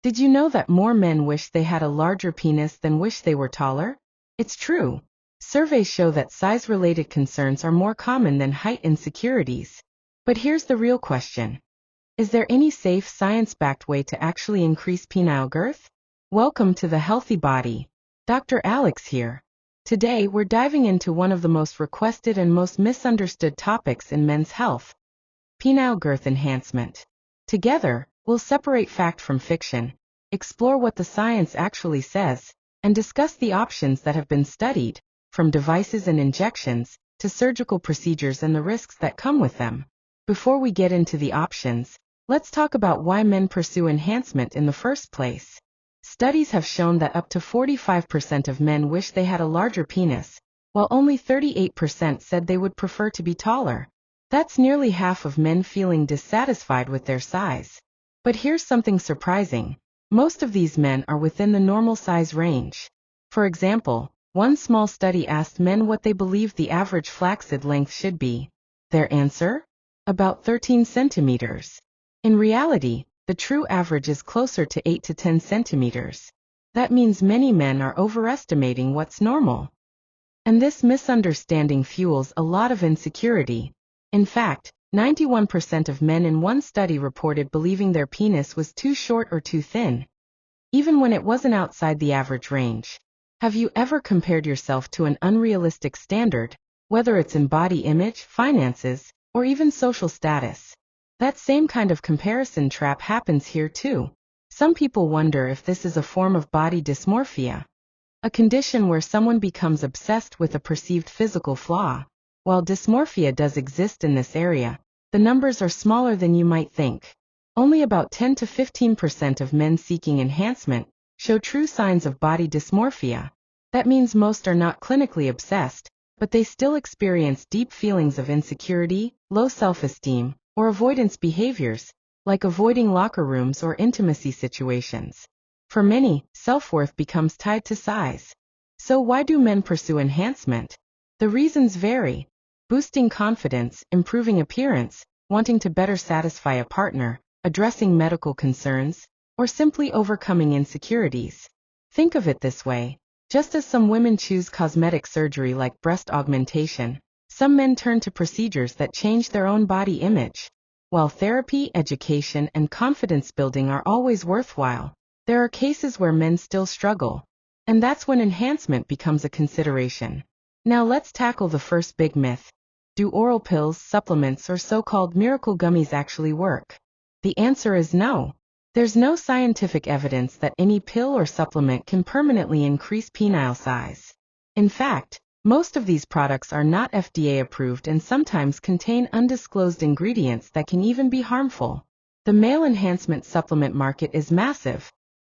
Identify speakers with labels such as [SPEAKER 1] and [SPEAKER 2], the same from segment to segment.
[SPEAKER 1] Did you know that more men wish they had a larger penis than wish they were taller? It's true. Surveys show that size-related concerns are more common than height insecurities. But here's the real question. Is there any safe, science-backed way to actually increase penile girth? Welcome to the Healthy Body. Dr. Alex here. Today, we're diving into one of the most requested and most misunderstood topics in men's health: penile girth enhancement. Together, we'll separate fact from fiction, explore what the science actually says, and discuss the options that have been studied, from devices and injections to surgical procedures and the risks that come with them. Before we get into the options, let's talk about why men pursue enhancement in the first place. Studies have shown that up to 45% of men wish they had a larger penis, while only 38% said they would prefer to be taller. That's nearly half of men feeling dissatisfied with their size. But here's something surprising. Most of these men are within the normal size range. For example, one small study asked men what they believed the average flaccid length should be. Their answer? About 13 centimeters. In reality, the true average is closer to 8 to 10 centimeters. That means many men are overestimating what's normal. And this misunderstanding fuels a lot of insecurity. In fact, 91% of men in one study reported believing their penis was too short or too thin, even when it wasn't outside the average range. Have you ever compared yourself to an unrealistic standard, whether it's in body image, finances, or even social status? That same kind of comparison trap happens here too. Some people wonder if this is a form of body dysmorphia, a condition where someone becomes obsessed with a perceived physical flaw. While dysmorphia does exist in this area, the numbers are smaller than you might think. Only about 10 to 15% of men seeking enhancement show true signs of body dysmorphia. That means most are not clinically obsessed, but they still experience deep feelings of insecurity, low self-esteem, or avoidance behaviors, like avoiding locker rooms or intimacy situations. For many, self-worth becomes tied to size. So why do men pursue enhancement? The reasons vary: boosting confidence, improving appearance, wanting to better satisfy a partner, addressing medical concerns, or simply overcoming insecurities. Think of it this way. Just as some women choose cosmetic surgery like breast augmentation, some men turn to procedures that change their own body image. While therapy, education, and confidence building are always worthwhile, there are cases where men still struggle. And that's when enhancement becomes a consideration. Now let's tackle the first big myth. Do oral pills, supplements, or so-called miracle gummies actually work? The answer is no. There's no scientific evidence that any pill or supplement can permanently increase penile size. In fact, most of these products are not FDA approved and sometimes contain undisclosed ingredients that can even be harmful. The male enhancement supplement market is massive,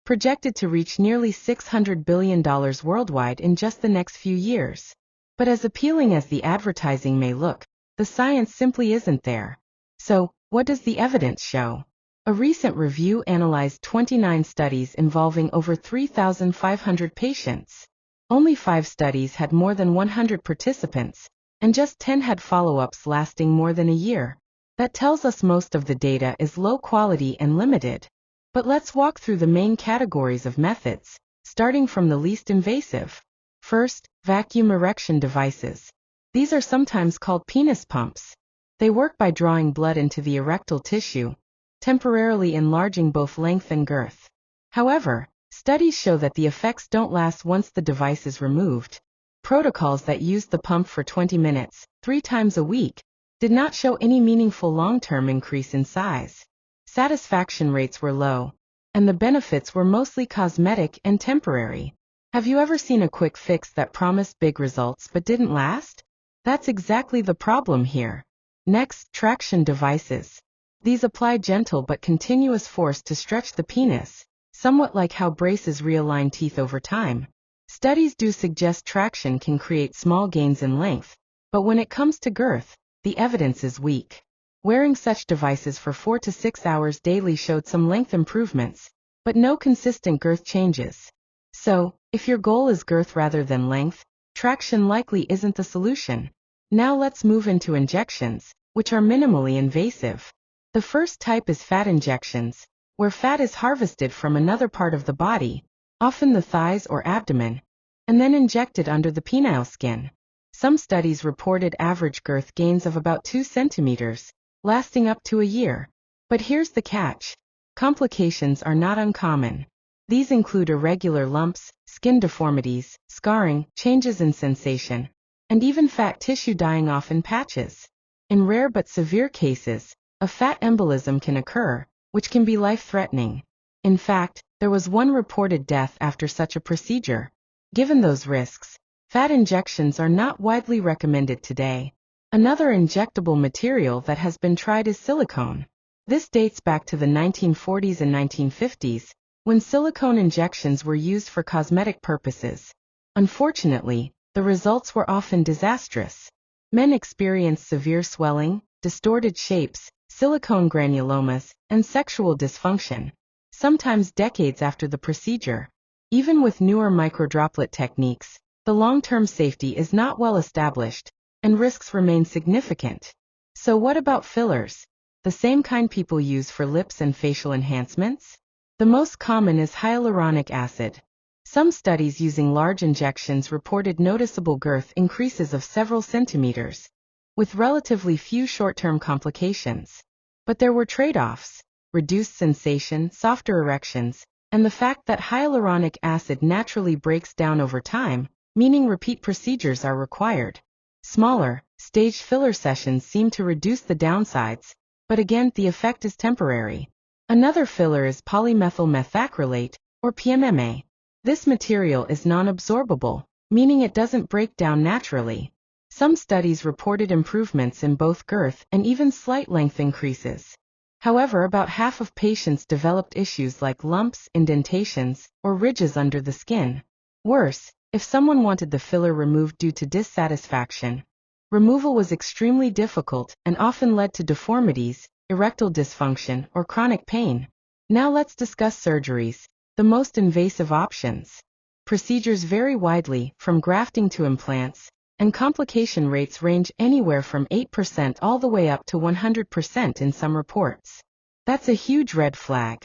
[SPEAKER 1] projected to reach nearly $600 billion worldwide in just the next few years. But as appealing as the advertising may look, the science simply isn't there. So, what does the evidence show? A recent review analyzed 29 studies involving over 3,500 patients. Only 5 studies had more than 100 participants, and just 10 had follow-ups lasting more than a year. That tells us most of the data is low quality and limited. But let's walk through the main categories of methods, starting from the least invasive. First, vacuum erection devices. These are sometimes called penis pumps. They work by drawing blood into the erectile tissue, temporarily enlarging both length and girth. However, studies show that the effects don't last once the device is removed. Protocols that used the pump for 20 minutes, 3 times a week, did not show any meaningful long-term increase in size. Satisfaction rates were low, and the benefits were mostly cosmetic and temporary. Have you ever seen a quick fix that promised big results but didn't last? That's exactly the problem here. Next, traction devices. These apply gentle but continuous force to stretch the penis, somewhat like how braces realign teeth over time. Studies do suggest traction can create small gains in length, but when it comes to girth, the evidence is weak. Wearing such devices for 4 to 6 hours daily showed some length improvements, but no consistent girth changes. So, if your goal is girth rather than length, traction likely isn't the solution. Now let's move into injections, which are minimally invasive. The first type is fat injections, where fat is harvested from another part of the body, often the thighs or abdomen, and then injected under the penile skin. Some studies reported average girth gains of about 2 centimeters, lasting up to a year. But here's the catch. Complications are not uncommon. These include irregular lumps, skin deformities, scarring, changes in sensation, and even fat tissue dying off in patches. In rare but severe cases, a fat embolism can occur, which can be life-threatening. In fact, there was one reported death after such a procedure. Given those risks, fat injections are not widely recommended today. Another injectable material that has been tried is silicone. This dates back to the 1940s and 1950s, when silicone injections were used for cosmetic purposes. Unfortunately, the results were often disastrous. Men experienced severe swelling, distorted shapes, silicone granulomas, and sexual dysfunction, sometimes decades after the procedure. Even with newer microdroplet techniques, the long-term safety is not well established, and risks remain significant. So what about fillers? The same kind people use for lips and facial enhancements? The most common is hyaluronic acid. Some studies using large injections reported noticeable girth increases of several centimeters, with relatively few short-term complications. But there were trade-offs: reduced sensation, softer erections, and the fact that hyaluronic acid naturally breaks down over time, meaning repeat procedures are required. Smaller, staged filler sessions seem to reduce the downsides, but again, the effect is temporary. Another filler is polymethyl methacrylate, or PMMA. This material is non-absorbable, meaning it doesn't break down naturally. Some studies reported improvements in both girth and even slight length increases. However, about half of patients developed issues like lumps, indentations, or ridges under the skin. Worse, if someone wanted the filler removed due to dissatisfaction, removal was extremely difficult and often led to deformities, erectile dysfunction, or chronic pain. Now let's discuss surgeries, the most invasive options. Procedures vary widely, from grafting to implants, and complication rates range anywhere from 8% all the way up to 100% in some reports. That's a huge red flag.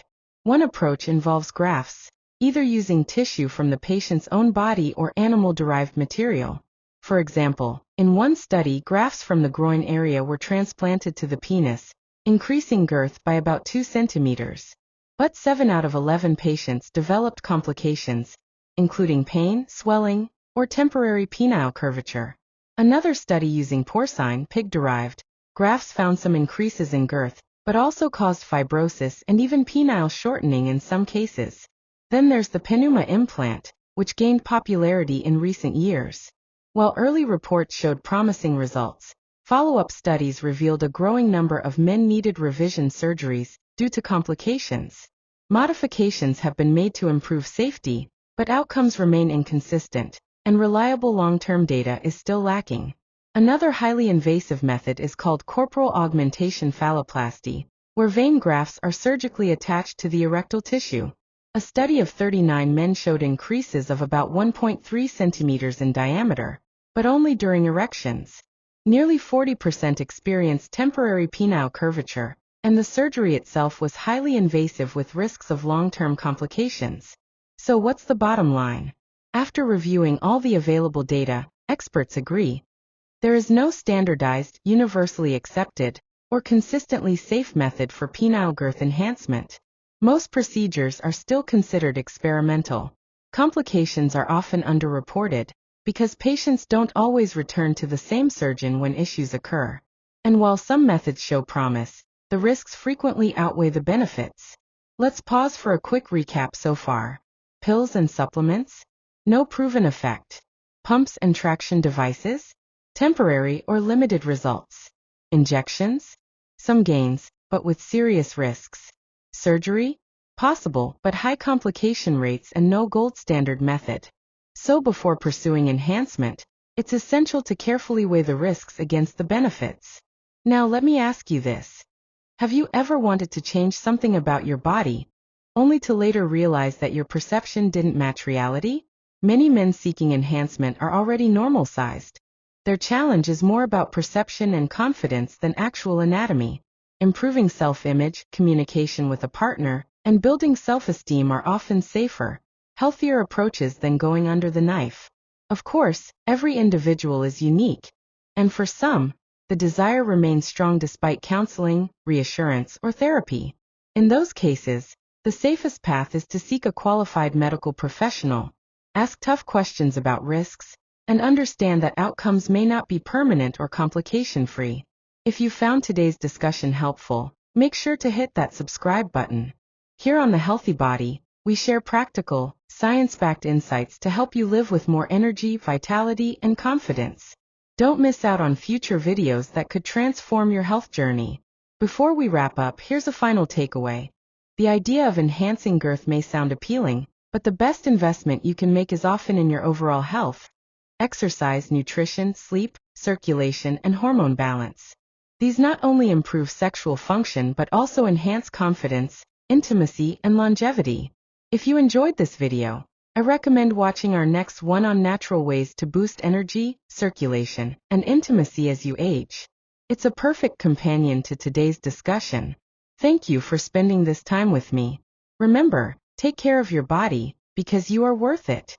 [SPEAKER 1] One approach involves grafts, either using tissue from the patient's own body or animal-derived material. For example, in one study, grafts from the groin area were transplanted to the penis, increasing girth by about 2 centimeters. But 7 out of 11 patients developed complications, including pain, swelling, or temporary penile curvature. Another study using porcine, pig-derived, grafts found some increases in girth, but also caused fibrosis and even penile shortening in some cases. Then there's the PENILE implant, which gained popularity in recent years. While early reports showed promising results, follow-up studies revealed a growing number of men needed revision surgeries due to complications. Modifications have been made to improve safety, but outcomes remain inconsistent, and reliable long-term data is still lacking. Another highly invasive method is called corporal augmentation phalloplasty, where vein grafts are surgically attached to the erectile tissue. A study of 39 men showed increases of about 1.3 centimeters in diameter, but only during erections. Nearly 40% experienced temporary penile curvature, and the surgery itself was highly invasive with risks of long-term complications. So what's the bottom line? After reviewing all the available data, experts agree. There is no standardized, universally accepted, or consistently safe method for penile girth enhancement. Most procedures are still considered experimental. Complications are often underreported, because patients don't always return to the same surgeon when issues occur. And while some methods show promise, the risks frequently outweigh the benefits. Let's pause for a quick recap so far. Pills and supplements? No proven effect. Pumps and traction devices? Temporary or limited results. Injections? Some gains, but with serious risks. Surgery? Possible, but high complication rates and no gold standard method. So before pursuing enhancement, it's essential to carefully weigh the risks against the benefits. Now let me ask you this. Have you ever wanted to change something about your body, only to later realize that your perception didn't match reality? Many men seeking enhancement are already normal-sized. Their challenge is more about perception and confidence than actual anatomy. Improving self-image, communication with a partner, and building self-esteem are often safer, healthier approaches than going under the knife. Of course, every individual is unique, and for some, the desire remains strong despite counseling, reassurance, or therapy. In those cases, the safest path is to seek a qualified medical professional, ask tough questions about risks, and understand that outcomes may not be permanent or complication-free. If you found today's discussion helpful, make sure to hit that subscribe button. Here on The Healthy Body, we share practical, science-backed insights to help you live with more energy, vitality, and confidence. Don't miss out on future videos that could transform your health journey. Before we wrap up, here's a final takeaway. The idea of enhancing girth may sound appealing, but the best investment you can make is often in your overall health. Exercise, nutrition, sleep, circulation, and hormone balance. These not only improve sexual function but also enhance confidence, intimacy, and longevity. If you enjoyed this video, I recommend watching our next one on natural ways to boost energy, circulation, and intimacy as you age. It's a perfect companion to today's discussion. Thank you for spending this time with me. Remember, take care of your body, because you are worth it.